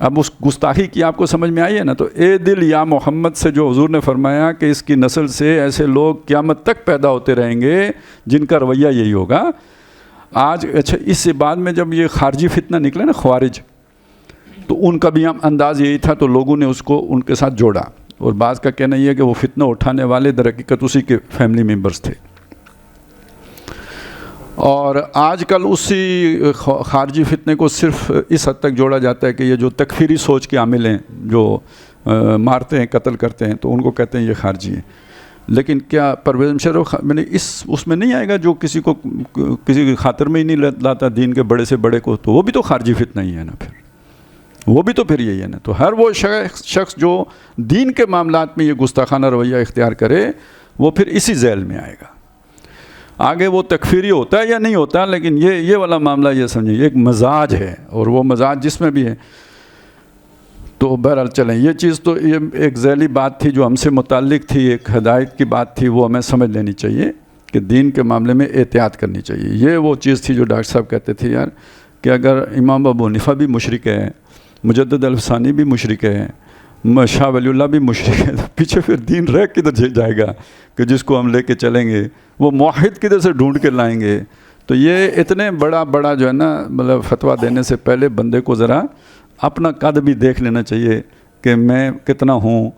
اب اس گستاخی کی آپ کو سمجھ میں آئی ہے نا. تو اے دل یا محمد سے جو حضور نے فرمایا کہ اس کی نسل سے ایسے لوگ قیامت تک پیدا ہوتے رہیں گے جن کا رویہ یہی ہوگا. آج اچھا اس سے بعد میں جب یہ خارجی فتنہ نکلا نا خوارج، تو ان کا بھی انداز یہی تھا، تو لوگوں نے اس کو ان کے ساتھ جوڑا. اور بعض کا کہنا یہ ہے کہ وہ فتنہ اٹھانے والے در حقیقت اسی کے فیملی ممبرز تھے. اور آج کل اسی خارجی فتنے کو صرف اس حد تک جوڑا جاتا ہے کہ یہ جو تکفیری سوچ کے عامل ہیں، جو مارتے ہیں، قتل کرتے ہیں، تو ان کو کہتے ہیں یہ خارجی ہیں. لیکن کیا پرویز مشرف میں نے اس میں نہیں آئے گا جو کسی کو کسی کی خاطر میں ہی نہیں لاتا دین کے بڑے سے بڑے کو، تو وہ بھی تو خارجی فتنہ ہی ہے نا. پھر وہ بھی تو پھر یہی ہے نا. تو ہر وہ شخص جو دین کے معاملات میں یہ گستاخانہ رویہ اختیار کرے وہ پھر اسی ذیل میں آئے گا. آگے وہ تکفیری ہوتا ہے یا نہیں ہوتا، لیکن یہ والا معاملہ یہ سمجھیں ایک مزاج ہے، اور وہ مزاج جس میں بھی ہے. تو بہرحال چلیں، یہ چیز تو یہ ایک ذیلی بات تھی جو ہم سے متعلق تھی، ایک ہدایت کی بات تھی، وہ ہمیں سمجھ لینی چاہیے کہ دین کے معاملے میں احتیاط کرنی چاہیے. یہ وہ چیز تھی جو ڈاکٹر صاحب کہتے تھے یار کہ اگر امام ابو حنیفہ بھی مشرک ہے، مجدد الفسانی بھی مشرک ہے، شاہ ولی اللہ بھی مشرک ہے، تو پیچھے پھر دین رہ کدھر جائے گا کہ جس کو ہم لے کے چلیں گے؟ وہ موحد کدھر سے ڈھونڈ کے لائیں گے؟ تو یہ اتنے بڑا جو ہے نا مطلب فتویٰ دینے سے پہلے بندے کو ذرا اپنا قد بھی دیکھ لینا چاہیے کہ میں کتنا ہوں،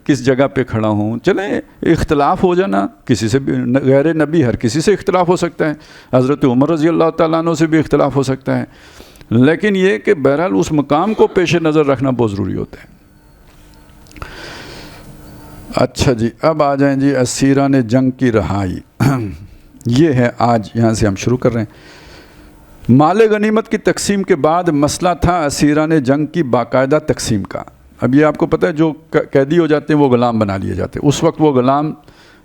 کس جگہ پہ کھڑا ہوں. چلیں اختلاف ہو جانا کسی سے بھی، غیر نبی ہر کسی سے اختلاف ہو سکتا ہے، حضرت عمر رضی اللہ تعالیٰ عنہ سے بھی اختلاف ہو سکتا ہے، لیکن یہ کہ بہرحال اس مقام کو پیش نظر رکھنا بہت ضروری ہوتا ہے. اچھا جی، اب آ جائیں جی اسیران جنگ کی رہائی. یہ ہے آج یہاں سے ہم شروع کر رہے ہیں. مال غنیمت کی تقسیم کے بعد مسئلہ تھا اسیران جنگ کی باقاعدہ تقسیم کا. اب یہ آپ کو پتہ ہے جو قیدی ہو جاتے ہیں وہ غلام بنا لیے جاتے ہیں. اس وقت وہ غلام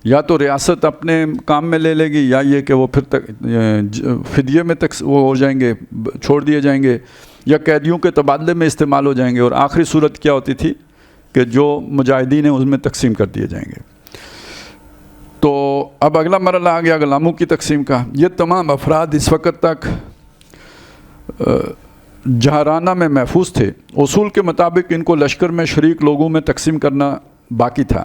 یا تو ریاست اپنے کام میں لے لے گی، یا یہ کہ وہ پھر فدیے میں وہ ہو جائیں گے، چھوڑ دیے جائیں گے، یا قیدیوں کے تبادلے میں استعمال ہو جائیں گے. اور آخری صورت کیا ہوتی تھی کہ جو مجاہدین ہیں اس میں تقسیم کر دیے جائیں گے. تو اب اگلا مرحلہ آ گیا غلاموں کی تقسیم کا. یہ تمام افراد اس وقت تک جہرانہ میں محفوظ تھے. اصول کے مطابق ان کو لشکر میں شریک لوگوں میں تقسیم کرنا باقی تھا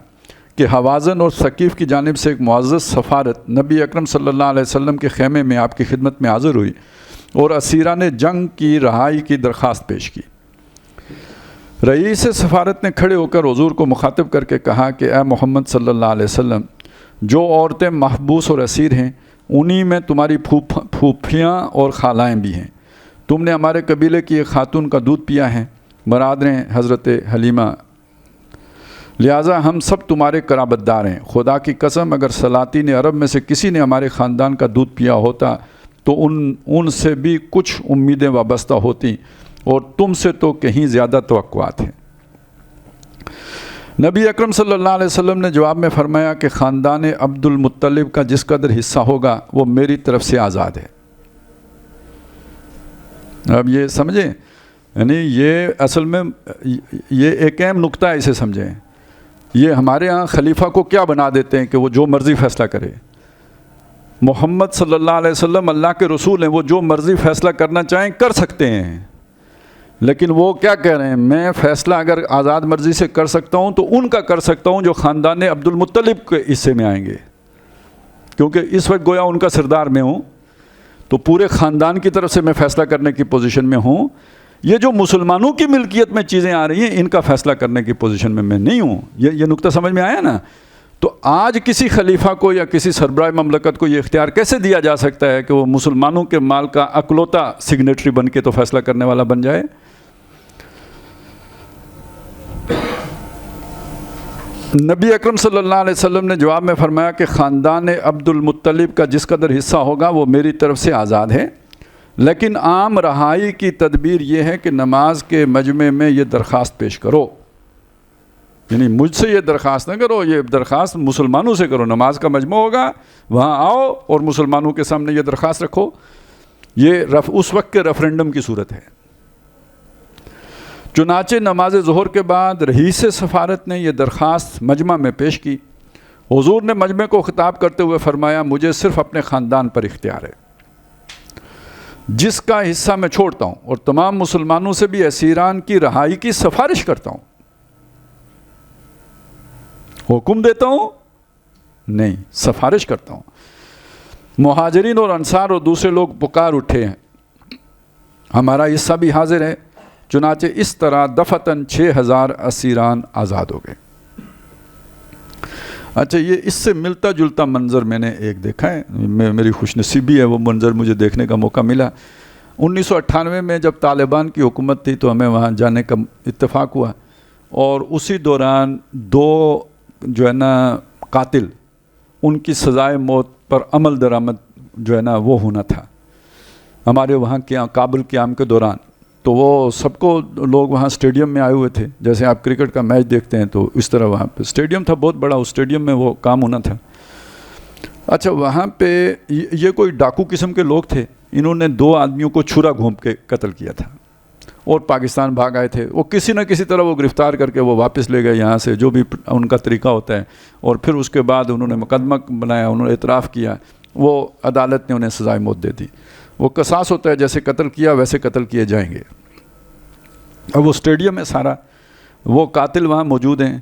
کہ حوازن اور ثقیف کی جانب سے ایک معزز سفارت نبی اکرم صلی اللہ علیہ وسلم کے خیمے میں آپ کی خدمت میں حاضر ہوئی اور اسیران جنگ کی رہائی کی درخواست پیش کی. رئیس سفارت نے کھڑے ہو کر حضور کو مخاطب کر کے کہا کہ اے محمد صلی اللہ علیہ وسلم، جو عورتیں محبوس اور اسیر ہیں انہی میں تمہاری پھوپھیاں اور خالائیں بھی ہیں. تم نے ہمارے قبیلے کی ایک خاتون کا دودھ پیا ہے، برادریں حضرت حلیمہ، لہٰذا ہم سب تمہارے قرابت دار ہیں. خدا کی قسم اگر سلاطین عرب میں سے کسی نے ہمارے خاندان کا دودھ پیا ہوتا تو ان سے بھی کچھ امیدیں وابستہ ہوتی، اور تم سے تو کہیں زیادہ توقعات ہیں. نبی اکرم صلی اللہ علیہ وسلم نے جواب میں فرمایا کہ خاندان عبد المطلب کا جس قدر حصہ ہوگا وہ میری طرف سے آزاد ہے. اب یہ سمجھیں، یعنی یہ اصل میں یہ ایک اہم نقطہ ہے، اسے سمجھیں. یہ ہمارے ہاں خلیفہ کو کیا بنا دیتے ہیں کہ وہ جو مرضی فیصلہ کرے. محمد صلی اللہ علیہ وسلم اللہ کے رسول ہیں، وہ جو مرضی فیصلہ کرنا چاہیں کر سکتے ہیں، لیکن وہ کیا کہہ رہے ہیں، میں فیصلہ اگر آزاد مرضی سے کر سکتا ہوں تو ان کا کر سکتا ہوں جو خاندان عبد المطلب کے حصے میں آئیں گے، کیونکہ اس وقت گویا ان کا سردار میں ہوں، تو پورے خاندان کی طرف سے میں فیصلہ کرنے کی پوزیشن میں ہوں. یہ جو مسلمانوں کی ملکیت میں چیزیں آ رہی ہیں ان کا فیصلہ کرنے کی پوزیشن میں نہیں ہوں. یہ نقطہ سمجھ میں آیا نا. تو آج کسی خلیفہ کو یا کسی سربراہ مملکت کو یہ اختیار کیسے دیا جا سکتا ہے کہ وہ مسلمانوں کے مال کا اکلوتا سگنیٹری بن کے تو فیصلہ کرنے والا بن جائے؟ نبی اکرم صلی اللہ علیہ وسلم نے جواب میں فرمایا کہ خاندان عبد المطلب کا جس قدر حصہ ہوگا وہ میری طرف سے آزاد ہے، لیکن عام رہائی کی تدبیر یہ ہے کہ نماز کے مجمع میں یہ درخواست پیش کرو. یعنی مجھ سے یہ درخواست نہ کرو، یہ درخواست مسلمانوں سے کرو. نماز کا مجمع ہوگا، وہاں آؤ اور مسلمانوں کے سامنے یہ درخواست رکھو. یہ اس وقت کے ریفرنڈم کی صورت ہے. چنانچہ نماز ظہر کے بعد رئیس سفارت نے یہ درخواست مجمع میں پیش کی. حضور نے مجمع کو خطاب کرتے ہوئے فرمایا، مجھے صرف اپنے خاندان پر اختیار ہے. جس کا حصہ میں چھوڑتا ہوں اور تمام مسلمانوں سے بھی اسیران کی رہائی کی سفارش کرتا ہوں. حکم دیتا ہوں نہیں، سفارش کرتا ہوں. مہاجرین اور انصار اور دوسرے لوگ پکار اٹھے ہیں، ہمارا حصہ بھی حاضر ہے. چنانچہ اس طرح دفتن 6000 اسیران آزاد ہو گئے. اچھا، یہ اس سے ملتا جلتا منظر میں نے ایک دیکھا ہے، میری خوش نصیبی ہے وہ منظر مجھے دیکھنے کا موقع ملا. 1998 میں جب طالبان کی حکومت تھی تو ہمیں وہاں جانے کا اتفاق ہوا، اور اسی دوران 2 جو ہے نا قاتل، ان کی سزائے موت پر عمل درآمد جو ہے نا وہ ہونا تھا ہمارے وہاں کے کابل قیام کے دوران. تو وہ سب کو لوگ وہاں اسٹیڈیم میں آئے ہوئے تھے، جیسے آپ کرکٹ کا میچ دیکھتے ہیں تو اس طرح وہاں پہ اسٹیڈیم تھا بہت بڑا، اس اسٹیڈیم میں وہ کام ہونا تھا. اچھا، وہاں پہ یہ کوئی ڈاکو قسم کے لوگ تھے، انہوں نے 2 آدمیوں کو چھرا گھونپ کے قتل کیا تھا اور پاکستان بھاگ آئے تھے. وہ کسی نہ کسی طرح وہ گرفتار کر کے وہ واپس لے گئے یہاں سے، جو بھی ان کا طریقہ ہوتا ہے، اور پھر اس کے بعد انہوں نے مقدمہ بنایا، انہوں نے اعتراف کیا، وہ عدالت نے انہیں سزائے موت دے دی. وہ قصاص ہوتا ہے، جیسے قتل کیا ویسے قتل کیے جائیں گے. اب وہ اسٹیڈیم ہے سارا، وہ قاتل وہاں موجود ہیں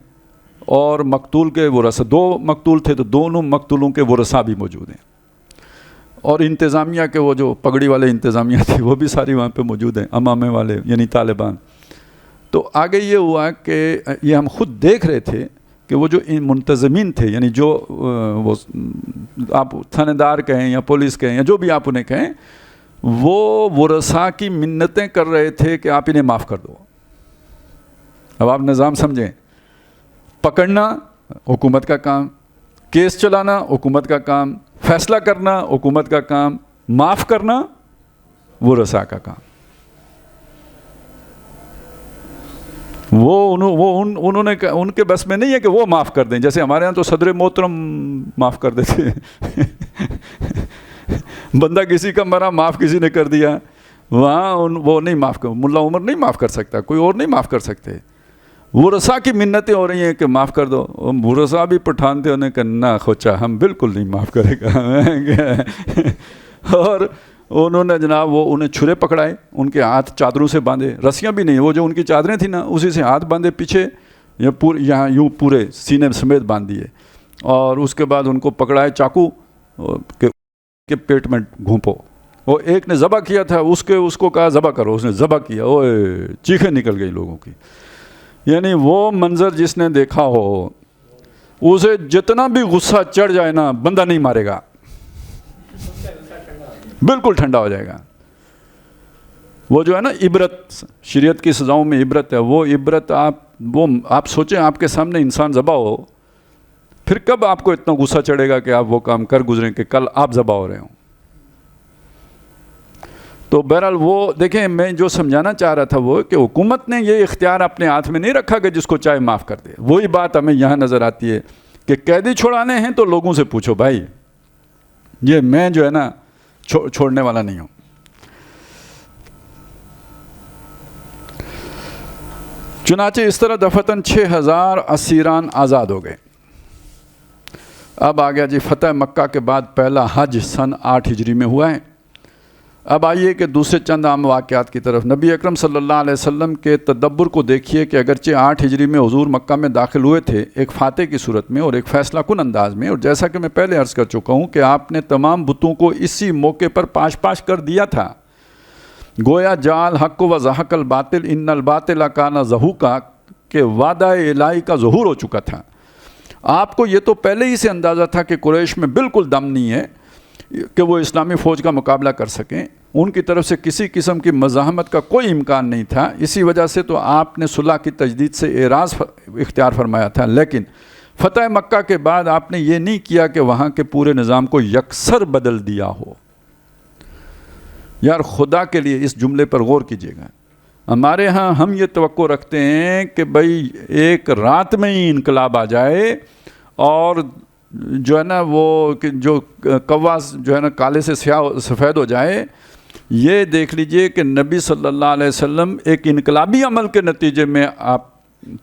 اور مقتول کے ورثاء، 2 مقتول تھے تو دونوں مقتولوں کے ورثاء بھی موجود ہیں، اور انتظامیہ کے وہ جو پگڑی والے انتظامیہ تھے وہ بھی ساری وہاں پہ موجود ہیں، امامے والے یعنی طالبان. تو آگے یہ ہوا کہ یہ ہم خود دیکھ رہے تھے کہ وہ جو منتظمین تھے، یعنی جو وہ آپ تھانے دار کہیں یا پولیس کہیں یا جو بھی آپ انہیں کہیں، وہ ورثاء کی منتیں کر رہے تھے کہ آپ انہیں معاف کر دو. اب آپ نظام سمجھیں، پکڑنا حکومت کا کام، کیس چلانا حکومت کا کام، فیصلہ کرنا حکومت کا کام، معاف کرنا ورثاء کا کام. انہوں نے ان کے بس میں نہیں ہے کہ وہ معاف کر دیں، جیسے ہمارے ہاں تو صدر محترم معاف کر دیتے ہیں بندہ کسی کا مرا، معاف کسی نے کر دیا، وہاں وہ نہیں معاف کر، ملا عمر نہیں معاف کر سکتا، کوئی اور نہیں معاف کر سکتے. ورثاء کی منتیں ہو رہی ہیں کہ معاف کر دو. ورثاء بھی پٹھان تھے، انہیں کہنا خوچا ہم بالکل نہیں معاف کرے گا اور انہوں نے جناب وہ انہیں چھرے پکڑائے، ان کے ہاتھ چادروں سے باندھے، رسیاں بھی نہیں، وہ جو ان کی چادریں تھیں نا اسی سے ہاتھ باندھے پیچھے یہاں یوں پورے سینے سمیت باندھ دیے، اور اس کے بعد ان کو پکڑائے چاقو کے پیٹ میں گھونپو. وہ ایک نے ذبح کیا تھا، اس کو کہا ذبح کرو، اس نے ذبح کیا، اوے چیخیں نکل گئی لوگوں کی. یعنی وہ منظر جس نے دیکھا ہو اسے جتنا بھی غصہ چڑھ جائے نا بندہ نہیں مارے گا، بالکل ٹھنڈا ہو جائے گا. وہ جو ہے نا عبرت، شریعت کی سزاؤں میں عبرت ہے، وہ عبرت آپ سوچیں آپ کے سامنے انسان ذبح ہو، پھر کب آپ کو اتنا غصہ چڑھے گا کہ آپ وہ کام کر گزریں کہ کل آپ ذبح ہو رہے ہوں. تو بہرحال وہ دیکھیں، میں جو سمجھانا چاہ رہا تھا وہ کہ حکومت نے یہ اختیار اپنے ہاتھ میں نہیں رکھا کہ جس کو چاہے معاف کر دے. وہی بات ہمیں یہاں نظر آتی ہے کہ قیدی چھڑانے ہیں تو لوگوں سے پوچھو بھائی، یہ میں جو ہے نا چھوڑنے والا نہیں ہوں. چنانچہ اس طرح دفتن 6000 اسیران آزاد ہو گئے. اب آ گیا جی فتح مکہ کے بعد پہلا حج سن 8 ہجری میں ہوا ہے. اب آئیے کہ دوسرے چند عام واقعات کی طرف. نبی اکرم صلی اللہ علیہ وسلم کے تدبر کو دیکھیے کہ اگرچہ 8 ہجری میں حضور مکہ میں داخل ہوئے تھے ایک فاتح کی صورت میں اور ایک فیصلہ کن انداز میں، اور جیسا کہ میں پہلے عرض کر چکا ہوں کہ آپ نے تمام بتوں کو اسی موقع پر پاش پاش کر دیا تھا. گویا جعل حق و زحق الباطل ان الباطل کان زحوقا کہ وعدہ الہی کا ظہور ہو چکا تھا. آپ کو یہ تو پہلے ہی سے اندازہ تھا کہ قریش میں بالکل دم نہیں ہے کہ وہ اسلامی فوج کا مقابلہ کر سکیں. ان کی طرف سے کسی قسم کی مزاحمت کا کوئی امکان نہیں تھا. اسی وجہ سے تو آپ نے صلح کی تجدید سے اعراض اختیار فرمایا تھا. لیکن فتح مکہ کے بعد آپ نے یہ نہیں کیا کہ وہاں کے پورے نظام کو یکسر بدل دیا ہو. یار خدا کے لیے اس جملے پر غور کیجیے گا. ہمارے ہاں ہم یہ توقع رکھتے ہیں کہ بھائی ایک رات میں ہی انقلاب آ جائے اور جو ہے نا وہ جو قواس جو ہے نا کالے سے سیاہ سفید ہو جائے. یہ دیکھ لیجئے کہ نبی صلی اللہ علیہ وسلم ایک انقلابی عمل کے نتیجے میں آپ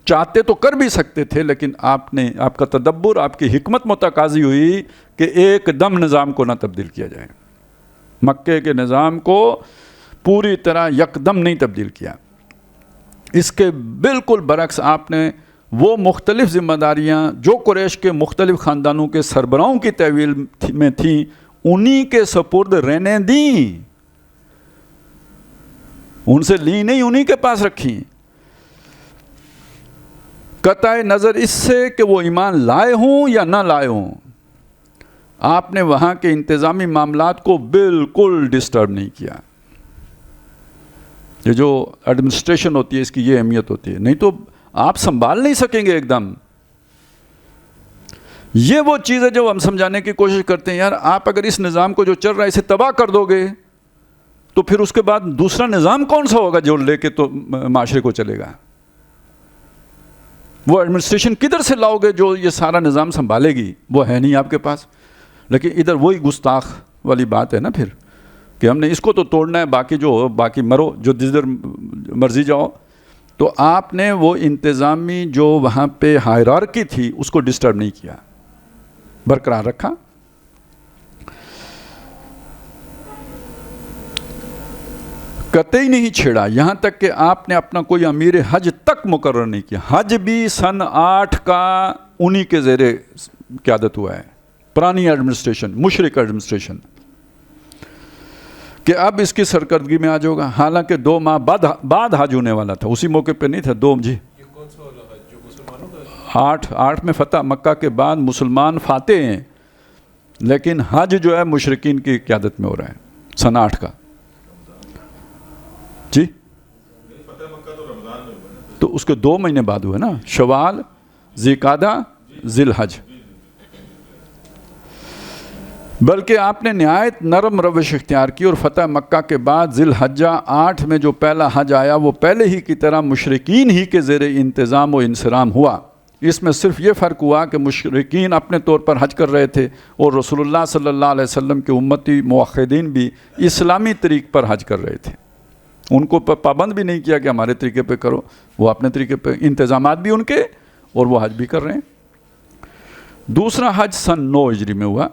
چاہتے تو کر بھی سکتے تھے، لیکن آپ کا تدبر، آپ کی حکمت متقاضی ہوئی کہ ایک دم نظام کو نہ تبدیل کیا جائے. مکے کے نظام کو پوری طرح یکدم نہیں تبدیل کیا. اس کے بالکل برعکس آپ نے وہ مختلف ذمہ داریاں جو قریش کے مختلف خاندانوں کے سربراہوں کی تحویل میں تھیں انہی کے سپرد رہنے دیں، ان سے لی نہیں، انہی کے پاس رکھی. قطع نظر اس سے کہ وہ ایمان لائے ہوں یا نہ لائے ہوں، آپ نے وہاں کے انتظامی معاملات کو بالکل ڈسٹرب نہیں کیا. یہ جو ایڈمنسٹریشن ہوتی ہے اس کی یہ اہمیت ہوتی ہے، نہیں تو آپ سنبھال نہیں سکیں گے ایک دم. یہ وہ چیز ہے جو ہم سمجھانے کی کوشش کرتے ہیں، یار آپ اگر اس نظام کو جو چل رہا ہے اسے تباہ کر دو گے تو پھر اس کے بعد دوسرا نظام کون سا ہوگا جو لے کے تو معاشرے کو چلے گا؟ وہ ایڈمنسٹریشن کدھر سے لاؤ گے جو یہ سارا نظام سنبھالے گی؟ وہ ہے نہیں آپ کے پاس. لیکن ادھر وہی گستاخ والی بات ہے نا پھر، کہ ہم نے اس کو تو توڑنا ہے، باقی جو ہو باقی مرو، جو جدھر مرضی جاؤ. تو آپ نے وہ انتظامی جو وہاں پہ ہائرارکی تھی اس کو ڈسٹرب نہیں کیا، برقرار رکھا. قطعی نہیں چھیڑا، یہاں تک کہ آپ نے اپنا کوئی امیر حج تک مقرر نہیں کیا. حج بھی سن 8 کا انہی کے زیر قیادت ہوا ہے، پرانی ایڈمنسٹریشن، مشرک ایڈمنسٹریشن، کہ اب اس کی سرکردگی میں حج ہوگا. حالانکہ 2 ماہ بعد حج ہونے والا تھا، اسی موقع پہ نہیں تھا. 2 جی 8 میں فتح مکہ کے بعد مسلمان فاتح ہیں، لیکن حج جو ہے مشرکین کی قیادت میں ہو رہا ہے سن 8 کا. جی تو اس کے 2 مہینے بعد ہوئے نا، شوال، ذی-قعدہ، ذی الحج. بلکہ آپ نے نہایت نرم روش اختیار کی اور فتح مکہ کے بعد ذی الحجہ 8 میں جو پہلا حج آیا وہ پہلے ہی کی طرح مشرکین ہی کے زیر انتظام و انصرام ہوا. اس میں صرف یہ فرق ہوا کہ مشرکین اپنے طور پر حج کر رہے تھے اور رسول اللہ صلی اللہ علیہ وسلم کے امتی موحدین بھی اسلامی طریق پر حج کر رہے تھے. ان کو پابند بھی نہیں کیا کہ ہمارے طریقے پہ کرو، وہ اپنے طریقے پہ، انتظامات بھی ان کے اور وہ حج بھی کر رہے ہیں. دوسرا حج سن 9 ہجری میں ہوا.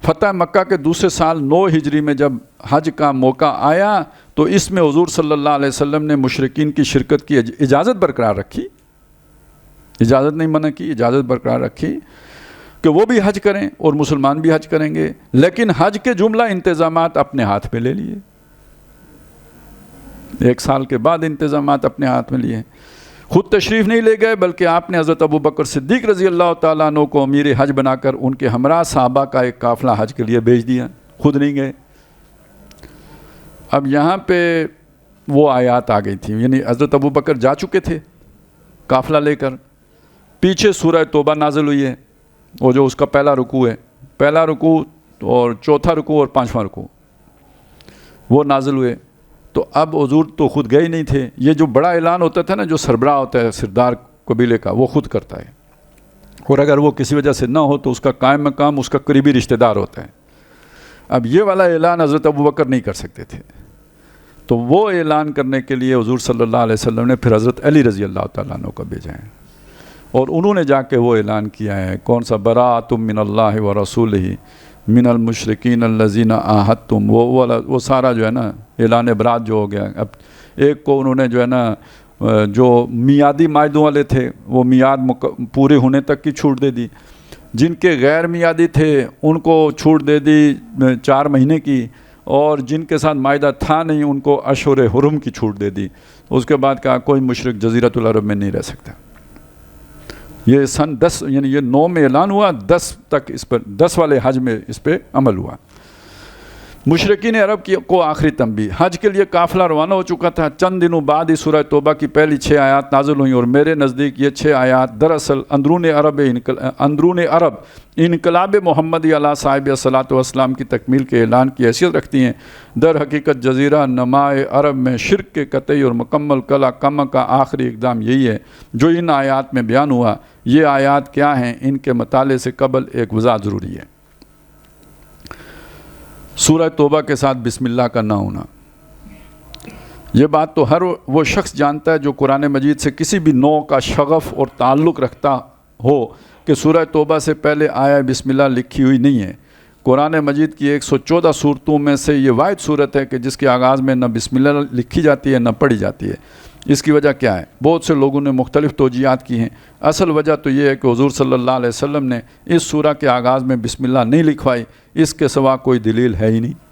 فتح مکہ کے دوسرے سال 9 ہجری میں جب حج کا موقع آیا تو اس میں حضور صلی اللہ علیہ وسلم نے مشرکین کی شرکت کی اجازت برقرار رکھی، اجازت نہیں منع کی، اجازت برقرار رکھی کہ وہ بھی حج کریں اور مسلمان بھی حج کریں گے، لیکن حج کے جملہ انتظامات اپنے ہاتھ میں لے لیے. 1 سال کے بعد انتظامات اپنے ہاتھ میں لیے. خود تشریف نہیں لے گئے بلکہ آپ نے حضرت ابوبکر صدیق رضی اللہ تعالیٰ عنہ کو امیر حج بنا کر ان کے ہمراہ صحابہ کا ایک قافلہ حج کے لیے بھیج دیا، خود نہیں گئے. اب یہاں پہ وہ آیات آ گئی تھیں، یعنی حضرت ابوبکر جا چکے تھے قافلہ لے کر، پیچھے سورہ توبہ نازل ہوئی ہے، وہ جو اس کا پہلا رکوع ہے، پہلا رکوع اور چوتھا رکوع اور 5واں رکوع وہ نازل ہوئے. تو اب حضور تو خود گئے نہیں تھے. یہ جو بڑا اعلان ہوتا تھا نا، جو سربراہ ہوتا ہے سردار قبیلے کا، وہ خود کرتا ہے، اور اگر وہ کسی وجہ سے نہ ہو تو اس کا قائم مقام اس کا قریبی رشتہ دار ہوتا ہے. اب یہ والا اعلان حضرت ابوبکر نہیں کر سکتے تھے، تو وہ اعلان کرنے کے لیے حضور صلی اللہ علیہ وسلم نے پھر حضرت علی رضی اللہ تعالیٰ عنہ کو بھیجا ہے، اور انہوں نے جا کے وہ اعلان کیا ہے. کون سا؟ براءۃ من اللہ و رسولہ من المشرکین الذین عاہدتم، وہ سارا جو ہے نا اعلان برات جو ہو گیا. اب ایک کو انہوں نے جو ہے نا جو میادی معاہدوں والے تھے وہ میعاد پورے ہونے تک کی چھوٹ دے دی، جن کے غیر میادی تھے ان کو چھوٹ دے دی 4 مہینے کی، اور جن کے ساتھ معاہدہ تھا نہیں ان کو اشہر حرم کی چھوٹ دے دی. اس کے بعد کہا کوئی مشرک جزیرۃ العرب میں نہیں رہ سکتا. یہ سن 10 یعنی یہ 9 میں اعلان ہوا، 10 تک اس پر 10 والے حج میں اس پہ عمل ہوا. مشرکین عرب کو آخری تنبیہ. حج کے لیے قافلہ روانہ ہو چکا تھا. چند دنوں بعد ہی سورہ توبہ کی پہلی 6 آیات نازل ہوئیں، اور میرے نزدیک یہ 6 آیات دراصل اندرون عرب انقلاب محمدی علیہ صاحب الصلاۃ والسلام کی تکمیل کے اعلان کی حیثیت رکھتی ہیں. در حقیقت جزیرہ نماء عرب میں شرک کے قطعی اور مکمل کم کا آخری اقدام یہی ہے جو ان آیات میں بیان ہوا. یہ آیات کیا ہیں، ان کے مطالعے سے قبل ایک وضاحت ضروری ہے. سورہ توبہ کے ساتھ بسم اللہ کا نہ ہونا، یہ بات تو ہر وہ شخص جانتا ہے جو قرآن مجید سے کسی بھی نوع کا شغف اور تعلق رکھتا ہو کہ سورہ توبہ سے پہلے آیا بسم اللہ لکھی ہوئی نہیں ہے. قرآن مجید کی 114 صورتوں میں سے یہ واحد صورت ہے کہ جس کے آغاز میں نہ بسم اللہ لکھی جاتی ہے نہ پڑھی جاتی ہے۔ اس کی وجہ کیا ہے؟ بہت سے لوگوں نے مختلف توجیہات کی ہیں۔ اصل وجہ تو یہ ہے کہ حضور صلی اللہ علیہ وسلم نے اس سورہ کے آغاز میں بسم اللہ نہیں لکھوائی، اس کے سوا کوئی دلیل ہے ہی نہیں۔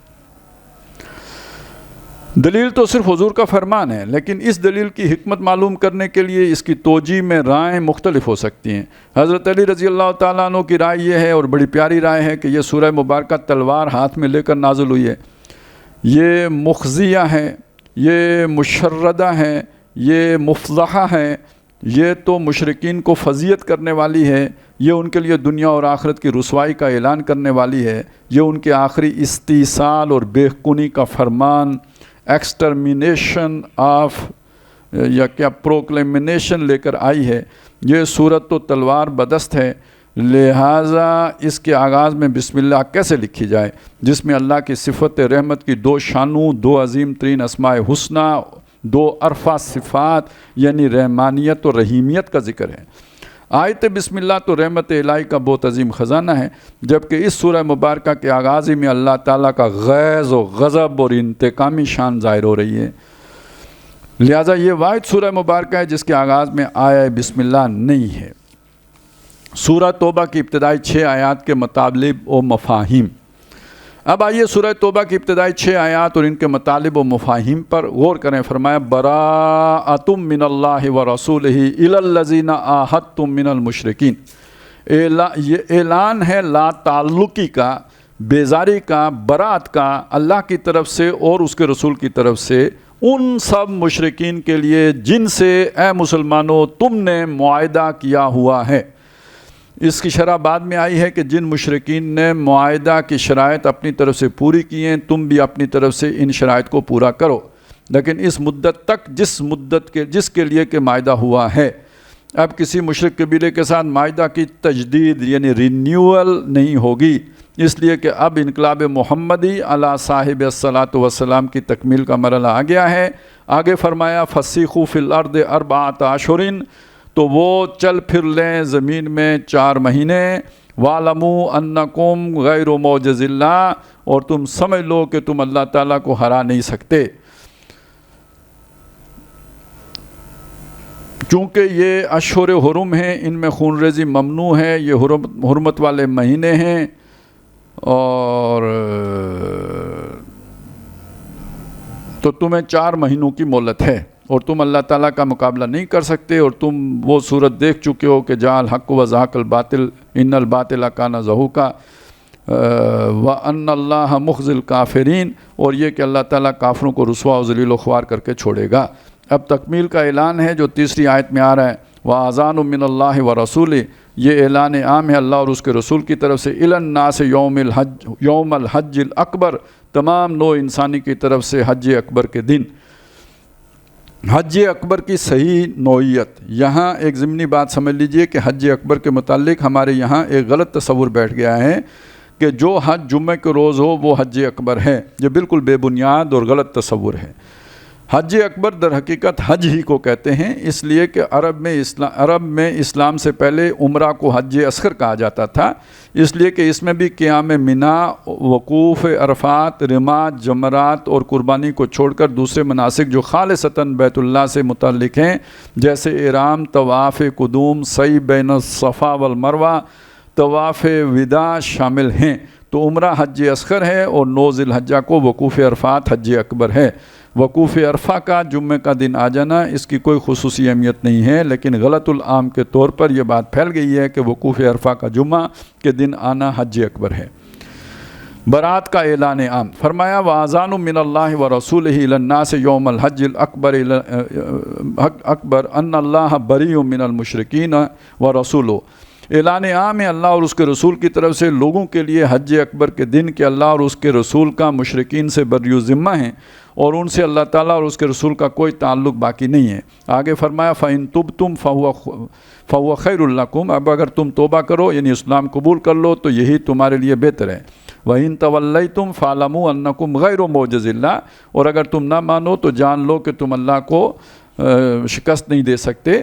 دلیل تو صرف حضور کا فرمان ہے، لیکن اس دلیل کی حکمت معلوم کرنے کے لیے اس کی توجیہ میں رائیں مختلف ہو سکتی ہیں۔ حضرت علی رضی اللہ تعالیٰ عنہ کی رائے یہ ہے، اور بڑی پیاری رائے ہے، کہ یہ سورہ مبارکہ تلوار ہاتھ میں لے کر نازل ہوئی ہے، یہ مخزیہ ہے، یہ مشردہ ہے، یہ مفضحہ ہے، یہ تو مشرکین کو فضیحت کرنے والی ہے، یہ ان کے لیے دنیا اور آخرت کی رسوائی کا اعلان کرنے والی ہے، یہ ان کے آخری استیصال اور بے خونی کا فرمان، ایکسٹرمینیشن آف یا کیا پروکلیمنیشن لے کر آئی ہے۔ یہ صورت تو تلوار بدست ہے، لہٰذا اس کے آغاز میں بسم اللہ کیسے لکھی جائے، جس میں اللہ کی صفت رحمت کی 2 شانوں، 2 عظیم ترین اسماء حسنہ، 2 عرفہ صفات یعنی رحمانیت اور رحیمیت کا ذکر ہے۔ آیت بسم اللہ تو رحمت الہی کا بہت عظیم خزانہ ہے، جبکہ اس سورہ مبارکہ کے آغاز میں اللہ تعالیٰ کا غیظ و غضب اور انتقامی شان ظاہر ہو رہی ہے۔ لہٰذا یہ واحد سورہ مبارکہ ہے جس کے آغاز میں آیہ بسم اللہ نہیں ہے۔ سورہ توبہ کی ابتدائی 6 آیات کے مطالب و مفاہیم۔ اب آئیے سورہ توبہ کی ابتدائی 6 آیات اور ان کے مطالب و مفاہیم پر غور کریں۔ فرمایا براءۃ من اللہ ورسولہ الی الذین عاہدتم من المشرکین۔ یہ اعلان ہے لا تعلقی کا، بیزاری کا، برات کا، اللہ کی طرف سے اور اس کے رسول کی طرف سے ان سب مشرکین کے لیے جن سے اے مسلمانوں تم نے معاہدہ کیا ہوا ہے۔ اس کی شرح بعد میں آئی ہے کہ جن مشرکین نے معاہدہ کی شرائط اپنی طرف سے پوری کی ہیں، تم بھی اپنی طرف سے ان شرائط کو پورا کرو، لیکن اس مدت تک جس کے لیے کہ معاہدہ ہوا ہے۔ اب کسی مشرک قبیلے کے ساتھ معاہدہ کی تجدید یعنی رینیول نہیں ہوگی، اس لیے کہ اب انقلاب محمدی علی صاحب الصلاۃ والسلام کی تکمیل کا مرحلہ آ گیا ہے۔ آگے فرمایا فسیخوا فی الارض 4 اشہر، تو وہ چل پھر لیں زمین میں 4 مہینے، وَاعْلَمُوا أَنَّكُمْ غَيْرُ مُعْجِزِ اللَّهِ، اور تم سمجھ لو کہ تم اللہ تعالیٰ کو ہرا نہیں سکتے۔ چونکہ یہ اشہر حرم ہیں، ان میں خون ریزی ممنوع ہے، یہ حرمت والے مہینے ہیں، اور تو تمہیں 4 مہینوں کی مہلت ہے، اور تم اللہ تعالیٰ کا مقابلہ نہیں کر سکتے، اور تم وہ صورت دیکھ چکے ہو کہ جاء الحق وزهق الباطل ان الباطل کان زہوقا وان اللہ مخزی الکافرین، اور یہ کہ اللہ تعالیٰ کافروں کو رسوا و ذلیل و خوار کر کے چھوڑے گا۔ اب تکمیل کا اعلان ہے جو تیسری آیت میں آ رہا ہے، وَأَذَانٌ مِّنَ اللَّهِ وَرَسُولِهِ، یہ اعلان عام ہے اللہ اور اس کے رسول کی طرف سے، إِلَى النَّاسِ یوم الحج الاکبر، تمام نوع انسانی کی طرف سے حج اکبر کے دن۔ حج اکبر کی صحیح نوعیت، یہاں ایک ضمنی بات سمجھ لیجئے کہ حج اکبر کے متعلق ہمارے یہاں ایک غلط تصور بیٹھ گیا ہے کہ جو حج جمعہ کے روز ہو وہ حج اکبر ہے۔ یہ بالکل بے بنیاد اور غلط تصور ہے۔ حج اکبر در حقیقت حج ہی کو کہتے ہیں، اس لیے کہ عرب میں اسلام سے پہلے عمرہ کو حج اصغر کہا جاتا تھا، اس لیے کہ اس میں بھی قیام منا، وقوف عرفات، رمات، جمرات اور قربانی کو چھوڑ کر دوسرے مناسک جو خالصتاً بیت اللہ سے متعلق ہیں، جیسے احرام، طواف قدوم، سعی بین الصفا والمروہ، طواف وداع شامل ہیں۔ تو عمرہ حج اصغر ہے، اور 9 ذی الحجہ کو وقوف عرفات حج اکبر ہے۔ وقوف عرفہ کا جمعہ کا دن آ جانا اس کی کوئی خصوصی اہمیت نہیں ہے، لیکن غلط العام کے طور پر یہ بات پھیل گئی ہے کہ وقوف عرفہ کا جمعہ کے دن آنا حج اکبر ہے۔ برات کا اعلان عام، فرمایا وَأَذَانٌ مِّنَ اللَّهِ وَرَسُولِهِ إِلَى النَّاسِ يَوْمَ الْحَجِّ الْأَكْبَرِ أَنَّ اللَّهَ بَرِيءٌ مِّنَ الْمُشْرِكِينَ وَرَسُولُهُ۔ اعلان عام ہے اللہ اور اس کے رسول کی طرف سے لوگوں کے لیے حج اکبر کے دن کہ اللہ اور اس کے رسول کا مشرکین سے بری ذمہ ہیں، اور ان سے اللہ تعالیٰ اور اس کے رسول کا کوئی تعلق باقی نہیں ہے۔ آگے فرمایا فَإِن تُبْتُمْ فَهُوَ خَيْرٌ لَكُمْ، اب اگر تم توبہ کرو یعنی اسلام قبول کر لو تو یہی تمہارے لیے بہتر ہے۔ وَإِن تَوَلَّيْتُمْ فَاعْلَمُوا أَنَّكُمْ غَيْرُ مُعْجِزِ اللَّهِ، اور اگر تم نہ مانو تو جان لو کہ تم اللہ کو شکست نہیں دے سکتے۔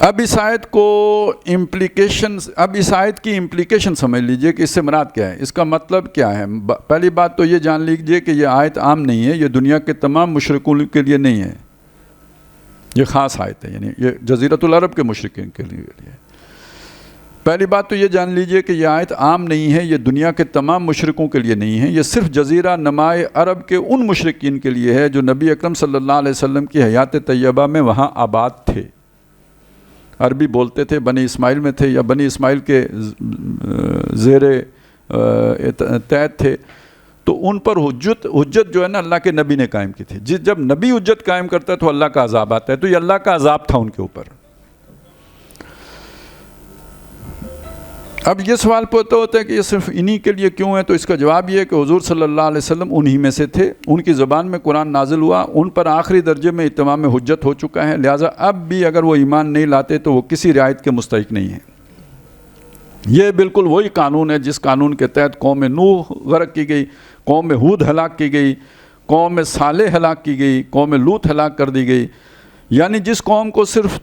اب اس آیت کو اب اس آیت کی امپلیکیشن سمجھ لیجئے کہ اس سے مراد کیا ہے، اس کا مطلب کیا ہے۔ پہلی بات تو یہ جان لیجئے کہ یہ آیت عام نہیں ہے، یہ دنیا کے تمام مشرکوں کے لیے نہیں ہے، یہ خاص آیت ہے، یعنی یہ جزیرۃ العرب کے مشرکین کے لیے۔ پہلی بات تو یہ جان لیجئے کہ یہ آیت عام نہیں ہے، یہ دنیا کے تمام مشرکوں کے لیے نہیں ہے، یہ صرف جزیرہ نمائے عرب کے ان مشرکین کے لیے ہے جو نبی اکرم صلی اللہ علیہ وسلم کی حیات طیبہ میں وہاں آباد تھے، عربی بولتے تھے، بنی اسماعیل میں تھے یا بنی اسماعیل کے زیر تحت تھے، تو ان پر حجت جو ہے نا اللہ کے نبی نے قائم کی تھی۔ جب نبی حجت قائم کرتا ہے تو اللہ کا عذاب آتا ہے، تو یہ اللہ کا عذاب تھا ان کے اوپر۔ اب یہ سوال پیدا ہوتا ہے کہ یہ صرف انہی کے لیے کیوں ہے، تو اس کا جواب یہ ہے کہ حضور صلی اللہ علیہ وسلم انہی میں سے تھے، ان کی زبان میں قرآن نازل ہوا، ان پر آخری درجے میں اتمام حجت ہو چکا ہے، لہٰذا اب بھی اگر وہ ایمان نہیں لاتے تو وہ کسی رعایت کے مستحق نہیں ہیں۔ یہ بالکل وہی قانون ہے جس قانون کے تحت قوم نوح غرق کی گئی، قوم ہود ہلاک کی گئی، قوم صالح ہلاک کی گئی، قوم لوط ہلاک کر دی گئی۔ یعنی جس قوم کو صرف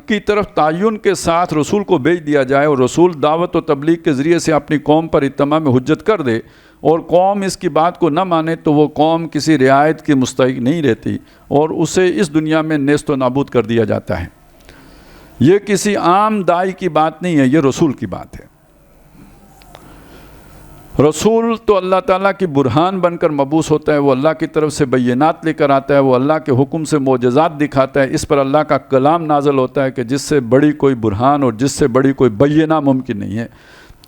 کی طرف تعین کے ساتھ رسول کو بھیج دیا جائے اور رسول دعوت و تبلیغ کے ذریعے سے اپنی قوم پر اتمام حجت کر دے اور قوم اس کی بات کو نہ مانے تو وہ قوم کسی رعایت کی مستحق نہیں رہتی اور اسے اس دنیا میں نیست و نابود کر دیا جاتا ہے۔ یہ کسی عام داعی کی بات نہیں ہے، یہ رسول کی بات ہے۔ رسول تو اللہ تعالیٰ کی برہان بن کر مبعوث ہوتا ہے، وہ اللہ کی طرف سے بینات لے کر آتا ہے، وہ اللہ کے حکم سے معجزات دکھاتا ہے، اس پر اللہ کا کلام نازل ہوتا ہے کہ جس سے بڑی کوئی برہان اور جس سے بڑی کوئی بینہ ممکن نہیں ہے۔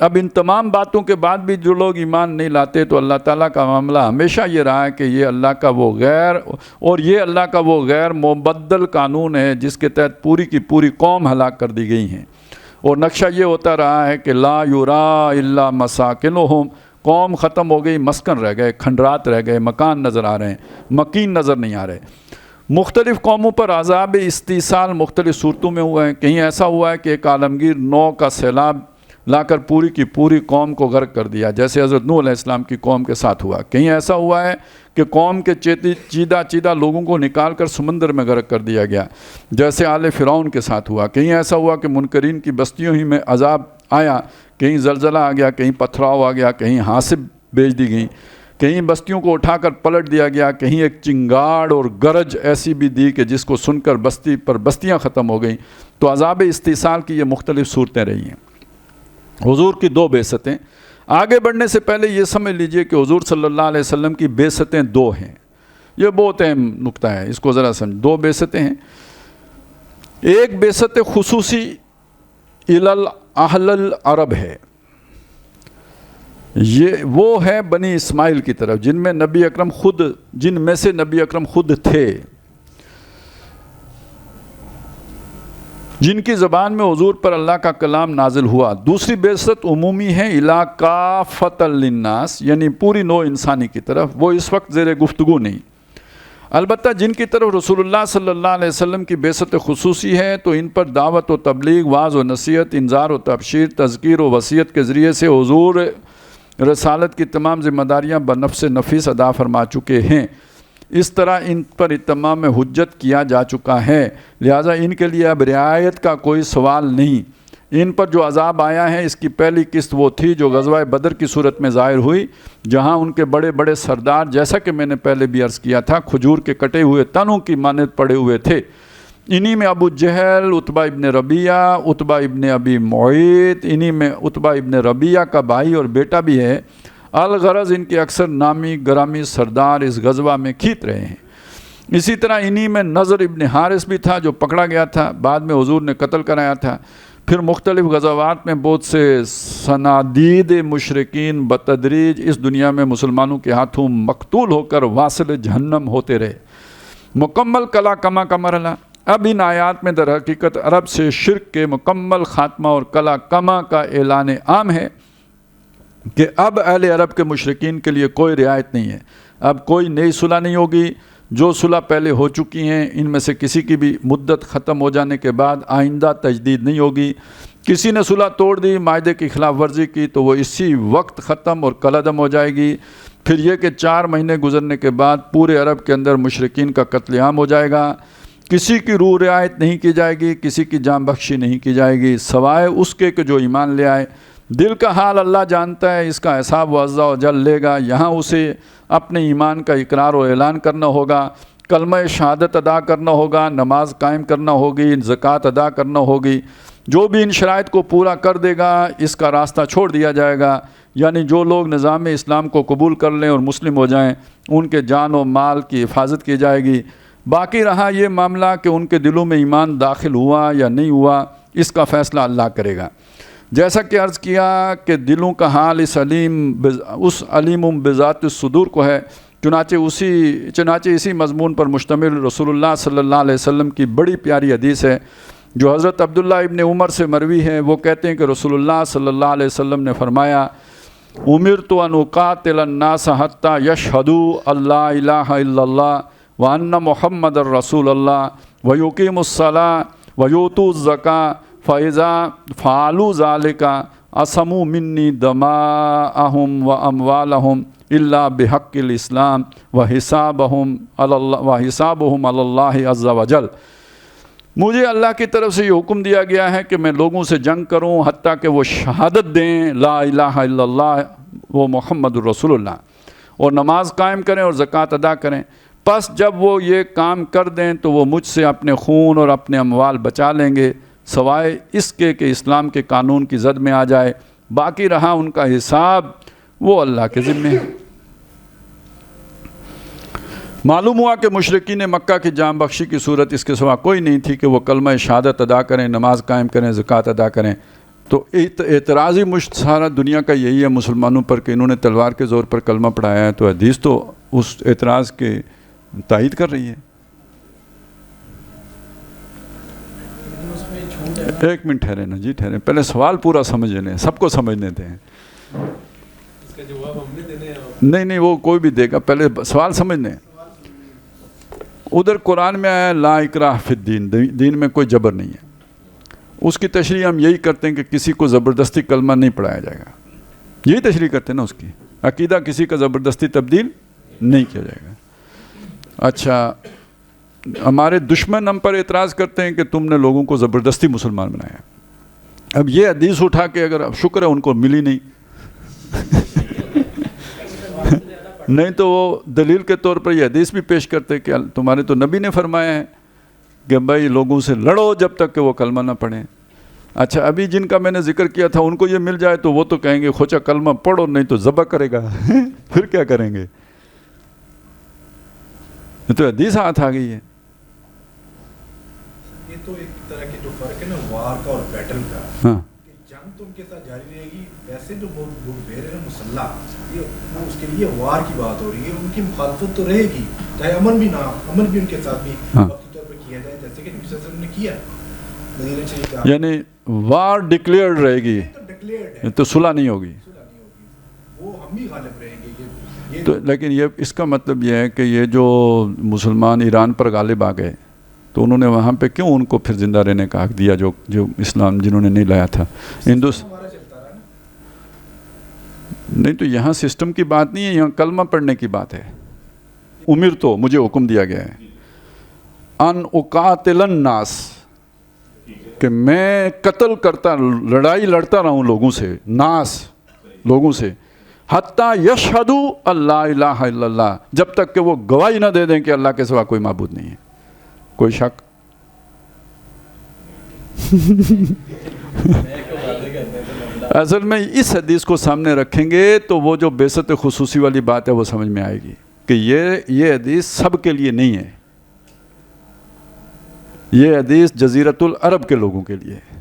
اب ان تمام باتوں کے بعد بھی جو لوگ ایمان نہیں لاتے تو اللہ تعالیٰ کا معاملہ ہمیشہ یہ رہا ہے کہ یہ اللہ کا وہ غیر اور یہ اللہ کا وہ غیر مبدل قانون ہے جس کے تحت پوری کی پوری قوم ہلاک کر دی گئی ہیں، اور نقشہ یہ ہوتا رہا ہے کہ لا یرا الا مساکنہم، قوم ختم ہو گئی، مسکن رہ گئے، کھنڈرات رہ گئے، مکان نظر آ رہے ہیں، مکین نظر نہیں آ رہے۔ مختلف قوموں پر عذاب استیصال مختلف صورتوں میں ہوا ہے۔ کہیں ایسا ہوا ہے کہ ایک عالمگیر نو کا سیلاب لا کر پوری کی پوری قوم کو غرق کر دیا، جیسے حضرت نوح علیہ السلام کی قوم کے ساتھ ہوا۔ کہیں ایسا ہوا ہے کہ قوم کے چیدہ لوگوں کو نکال کر سمندر میں غرق کر دیا گیا، جیسے آل فرعون کے ساتھ ہوا۔ کہیں ایسا ہوا کہ منکرین کی بستیوں ہی میں عذاب آیا، کہیں زلزلہ آ گیا، کہیں پتھراؤ آ گیا، کہیں حاصب بھیج دی گئیں، کہیں بستیوں کو اٹھا کر پلٹ دیا گیا، کہیں ایک چنگاڑ اور گرج ایسی بھی دی کہ جس کو سن کر بستی پر بستیاں ختم ہو گئیں۔ تو عذاب استیصال کی یہ مختلف صورتیں رہی ہیں۔ حضور کی دو بعثتیں، آگے بڑھنے سے پہلے یہ سمجھ لیجئے کہ حضور صلی اللہ علیہ وسلم کی بعثتیں دو ہیں، یہ بہت اہم نقطہ ہے، اس کو ذرا سمجھ۔ دو بعثتیں ہیں، ایک بعثت خصوصی اہل العرب ہے، یہ وہ ہے بنی اسماعیل کی طرف جن میں سے نبی اکرم خود تھے، جن کی زبان میں حضور پر اللہ کا کلام نازل ہوا۔ دوسری بعثت عمومی ہے الی کافۃ للناس، یعنی پوری نوع انسانی کی طرف، وہ اس وقت زیر گفتگو نہیں۔ البتہ جن کی طرف رسول اللہ صلی اللہ علیہ وسلم کی بعثت خصوصی ہے تو ان پر دعوت و تبلیغ، واعظ و نصیحت، انذار و تبشیر، تذکیر و وصیت کے ذریعے سے حضور رسالت کی تمام ذمہ داریاں بنفس نفیس ادا فرما چکے ہیں۔ اس طرح ان پر اتمام حجت کیا جا چکا ہے، لہٰذا ان کے لیے اب رعایت کا کوئی سوال نہیں۔ ان پر جو عذاب آیا ہے اس کی پہلی قسط وہ تھی جو غزوہ بدر کی صورت میں ظاہر ہوئی، جہاں ان کے بڑے بڑے سردار، جیسا کہ میں نے پہلے بھی عرض کیا تھا، کھجور کے کٹے ہوئے تنوں کی مانند پڑے ہوئے تھے۔ انہی میں ابو جہل، عتبہ ابن ربیعہ، عتبہ ابن ابی معیط، انہی میں عتبہ ابن ربیعہ کا بھائی اور بیٹا بھی ہے۔ الغرض ان کے اکثر نامی گرامی سردار اس غزوہ میں کھیت رہے ہیں۔ اسی طرح انہی میں نضر ابن حارث بھی تھا جو پکڑا گیا تھا، بعد میں حضور نے قتل کرایا تھا۔ پھر مختلف غزوات میں بہت سے صنادید مشرکین بتدریج اس دنیا میں مسلمانوں کے ہاتھوں مقتول ہو کر واصل جہنم ہوتے رہے۔ مکمل کلا کما کا مرحلہ، اب ان آیات میں در حقیقت عرب سے شرک کے مکمل خاتمہ اور کلا کما کا اعلان عام ہے کہ اب اہل عرب کے مشرکین کے لیے کوئی رعایت نہیں ہے، اب کوئی نئی صلح نہیں ہوگی، جو صلح پہلے ہو چکی ہیں ان میں سے کسی کی بھی مدت ختم ہو جانے کے بعد آئندہ تجدید نہیں ہوگی۔ کسی نے صلح توڑ دی، معاہدے کی خلاف ورزی کی تو وہ اسی وقت ختم اور کالعدم ہو جائے گی۔ پھر یہ کہ 4 مہینے گزرنے کے بعد پورے عرب کے اندر مشرکین کا قتل عام ہو جائے گا۔ کسی کی روح رعایت نہیں کی جائے گی، کسی کی جان بخشی نہیں کی جائے گی سوائے اس کے کہ جو ایمان لے آئے۔ دل کا حال اللہ جانتا ہے، اس کا حساب وہ عز و جل لے گا۔ یہاں اسے اپنے ایمان کا اقرار و اعلان کرنا ہوگا، کلمہ شہادت ادا کرنا ہوگا، نماز قائم کرنا ہوگی، زکوٰۃ ادا کرنا ہوگی۔ جو بھی ان شرائط کو پورا کر دے گا اس کا راستہ چھوڑ دیا جائے گا، یعنی جو لوگ نظام اسلام کو قبول کر لیں اور مسلم ہو جائیں ان کے جان و مال کی حفاظت کی جائے گی۔ باقی رہا یہ معاملہ کہ ان کے دلوں میں ایمان داخل ہوا یا نہیں ہوا، اس کا فیصلہ اللہ کرے گا۔ جیسا کہ عرض کیا کہ دلوں کا حال اس علیم بذات الصدور کو ہے، چنانچہ اسی مضمون پر مشتمل رسول اللہ صلی اللہ علیہ وسلم کی بڑی پیاری حدیث ہے جو حضرت عبداللہ ابن عمر سے مروی ہے۔ وہ کہتے ہیں کہ رسول اللہ صلی اللہ علیہ وسلم نے فرمایا، امرت ان اقاتل الناس حتی یشہدوا اللہ الہ الا اللہ وان محمد الرسول اللہ ویقیموا الصلاۃ ویؤتوا الزکاۃ فَإِذَا فَعَلُوا ذَلِكَ عَصَمُوا مِنِّي دَمَاءَهُمْ وَأَمْوَالَهُمْ إِلَّا بِحَقِّ الْإِسْلَامِ وَحِسَابُهُمْ عَلَى اللَّهِ عَزَّ وَجَلَّ۔ مجھے اللہ کی طرف سے یہ حکم دیا گیا ہے کہ میں لوگوں سے جنگ کروں حتیٰ کہ وہ شہادت دیں لا الہ الا اللہ وہ محمد الرسول اللہ، اور نماز قائم کریں اور زکوٰۃ ادا کریں۔ پس جب وہ یہ کام کر دیں تو وہ مجھ سے اپنے خون اور اپنے اموال بچا لیں گے سوائے اس کے کہ اسلام کے قانون کی زد میں آ جائے۔ باقی رہا ان کا حساب وہ اللہ کے ذمے ہے۔ معلوم ہوا کہ مشرکین مکہ کی جان بخشی کی صورت اس کے سوا کوئی نہیں تھی کہ وہ کلمہ شہادت ادا کریں، نماز قائم کریں، زکوٰۃ ادا کریں۔ تو اعتراضی مشت سارا دنیا کا یہی ہے مسلمانوں پر کہ انہوں نے تلوار کے زور پر کلمہ پڑھایا ہے، تو حدیث تو اس اعتراض کے تائید کر رہی ہے۔ ایک منٹ ٹھہرے نا جی، ٹھہرے، پہلے سوال پورا سمجھ لیں، سب کو سمجھنے دیں۔ اس کا جواب ہم نے دینے ہیں۔ نہیں وہ کوئی بھی دے گا، پہلے سوال سمجھ لیں۔ ادھر قرآن میں آیا لا اکراہ فی الدین، دین میں کوئی جبر نہیں ہے۔ اس کی تشریح ہم یہی کرتے ہیں کہ کسی کو زبردستی کلمہ نہیں پڑھایا جائے گا، یہی تشریح کرتے ہیں نا اس کی۔ عقیدہ کسی کا زبردستی تبدیل نہیں کیا جائے گا۔ اچھا، ہمارے دشمن ہم پر اعتراض کرتے ہیں کہ تم نے لوگوں کو زبردستی مسلمان بنایا۔ اب یہ حدیث اٹھا کے اگر شکر ہے ان کو ملی نہیں نہیں تو وہ دلیل کے طور پر یہ حدیث بھی پیش کرتے کہ تمہارے تو نبی نے فرمایا ہے کہ بھائی لوگوں سے لڑو جب تک کہ وہ کلمہ نہ پڑھیں۔ اچھا، ابھی جن کا میں نے ذکر کیا تھا ان کو یہ مل جائے تو وہ تو کہیں گے خوچا کلمہ پڑھو نہیں تو ذبح کرے گا پھر کیا کریں گے؟ یہ تو حدیث ہاتھ آ گئی ہے۔ یہ تو ایک طرح کی جو فرق ہے نا وار کا اور بیٹل کا، ہاں، کہ جنگ تو ان کے ساتھ جاری رہے گی، ویسے جو لوگ بیر ہیں مسلح، یہ اس کے لیے وار کی بات ہو رہی ہے، ان کی مخالفت تو رہے گی، چاہے امن بھی نہ، امن بھی ان کے ساتھ بھی وقتی طور پر کیا جائے جیسے کہ نبی صلی اللہ علیہ وسلم نے کیا مدینہ شریف کا، یعنی وار ڈکلیئرڈ رہے گی، تو ڈکلیئرڈ ہے، تو صلح نہیں ہوگی، صلح نہیں ہوگی، وہ ہم ہی غالب رہیں گے۔ تو لیکن یہ اس کا مطلب یہ ہے کہ یہ جو مسلمان ایران پر غالب آ گئے تو انہوں نے وہاں پہ کیوں ان کو پھر زندہ رہنے کا حق دیا جو اسلام جنہوں نے نہیں لایا تھا؟ ہمارا چلتا رہا نا۔ نہیں تو یہاں سسٹم کی بات نہیں ہے، یہاں کلمہ پڑھنے کی بات ہے۔ امر تو مجھے حکم دیا گیا ہے ان اقاتل الناس، کہ میں قتل کرتا، لڑائی لڑتا رہا ہوں لوگوں سے، ناس لوگوں سے، حتیٰ یشہدوا اللہ الہ الا اللہ، جب تک کہ وہ گواہی نہ دے دیں کہ اللہ کے سوا کوئی معبود نہیں ہے۔ کوئی شک؟ اصل میں اس حدیث کو سامنے رکھیں گے تو وہ جو بعثت خصوصی والی بات ہے وہ سمجھ میں آئے گی کہ یہ حدیث سب کے لیے نہیں ہے، یہ حدیث جزیرۃ العرب کے لوگوں کے لیے ہے،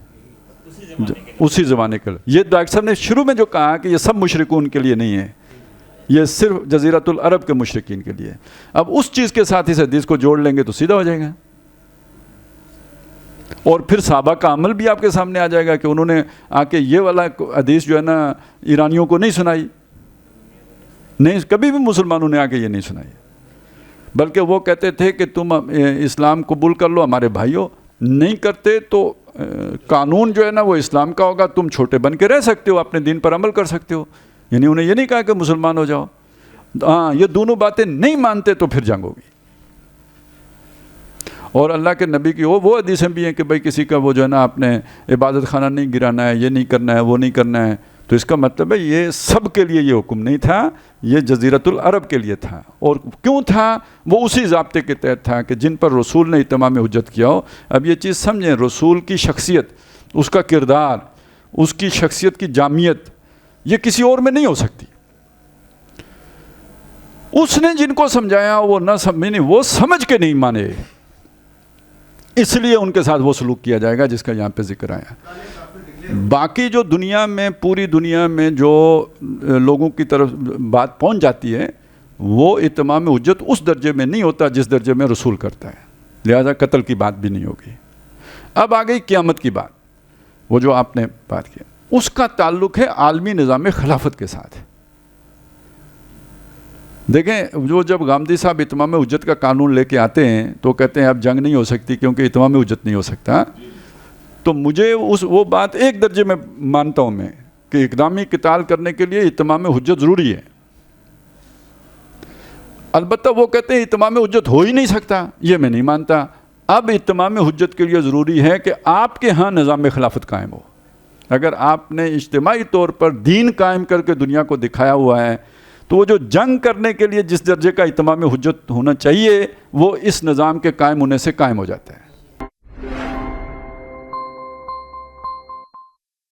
اسی زمانے کے لیے۔ یہ ڈاکٹر صاحب نے شروع میں جو کہا کہ یہ سب مشرکون کے لیے نہیں ہے، یہ صرف جزیرۃ العرب کے مشرکین کے لیے۔ اب اس چیز کے ساتھ اس حدیث کو جوڑ لیں گے تو سیدھا ہو جائے گا، اور پھر صحابہ کا عمل بھی آپ کے سامنے آ جائے گا کہ انہوں نے آ کے یہ والا حدیث جو ہے نا ایرانیوں کو نہیں سنائی، نہیں کبھی بھی مسلمانوں نے آ کے یہ نہیں سنائی، بلکہ وہ کہتے تھے کہ تم اسلام قبول کر لو ہمارے بھائیوں، نہیں کرتے تو قانون جو ہے نا وہ اسلام کا ہوگا، تم چھوٹے بن کے رہ سکتے ہو، اپنے دین پر عمل کر سکتے ہو، یعنی انہیں یہ نہیں کہا کہ مسلمان ہو جاؤ۔ ہاں، یہ دونوں باتیں نہیں مانتے تو پھر جنگ ہوگی، اور اللہ کے نبی کی وہ حدیثیں بھی ہیں کہ بھائی کسی کا وہ جو ہے نا آپ نے عبادت خانہ نہیں گرانا ہے، یہ نہیں کرنا ہے، وہ نہیں کرنا ہے. تو اس کا مطلب ہے یہ سب کے لیے یہ حکم نہیں تھا، یہ جزیرۃ العرب کے لیے تھا. اور کیوں تھا؟ وہ اسی ضابطے کے تحت تھا کہ جن پر رسول نے اتمام حجت کیا ہو. اب یہ چیز سمجھیں، رسول کی شخصیت، اس کا کردار، اس کی شخصیت کی جامعیت یہ کسی اور میں نہیں ہو سکتی. اس نے جن کو سمجھایا وہ نہ سمجھے، وہ سمجھ کے نہیں مانے، اس لیے ان کے ساتھ وہ سلوک کیا جائے گا جس کا یہاں پہ ذکر آیا. باقی جو دنیا میں، پوری دنیا میں جو لوگوں کی طرف بات پہنچ جاتی ہے وہ اتمام حجت اس درجے میں نہیں ہوتا جس درجے میں رسول کرتا ہے، لہذا قتل کی بات بھی نہیں ہوگی. اب آ گئی قیامت کی بات، وہ جو آپ نے بات کیا، اس کا تعلق ہے عالمی نظام خلافت کے ساتھ. دیکھیں جو جب گامدی صاحب اتمام حجت کا قانون لے کے آتے ہیں تو کہتے ہیں اب جنگ نہیں ہو سکتی کیونکہ اتمام حجت نہیں ہو سکتا. تو مجھے وہ بات ایک درجے میں مانتا ہوں میں کہ اقدامی قتال کرنے کے لیے اتمام حجت ضروری ہے. البتہ وہ کہتے ہیں اتمام حجت ہو ہی نہیں سکتا، یہ میں نہیں مانتا. اب اتمام حجت کے لیے ضروری ہے کہ آپ کے ہاں نظام خلافت قائم ہو. اگر آپ نے اجتماعی طور پر دین قائم کر کے دنیا کو دکھایا ہوا ہے تو وہ جو جنگ کرنے کے لیے جس درجے کا اتمام حجت ہونا چاہیے وہ اس نظام کے قائم ہونے سے قائم ہو جاتا ہے.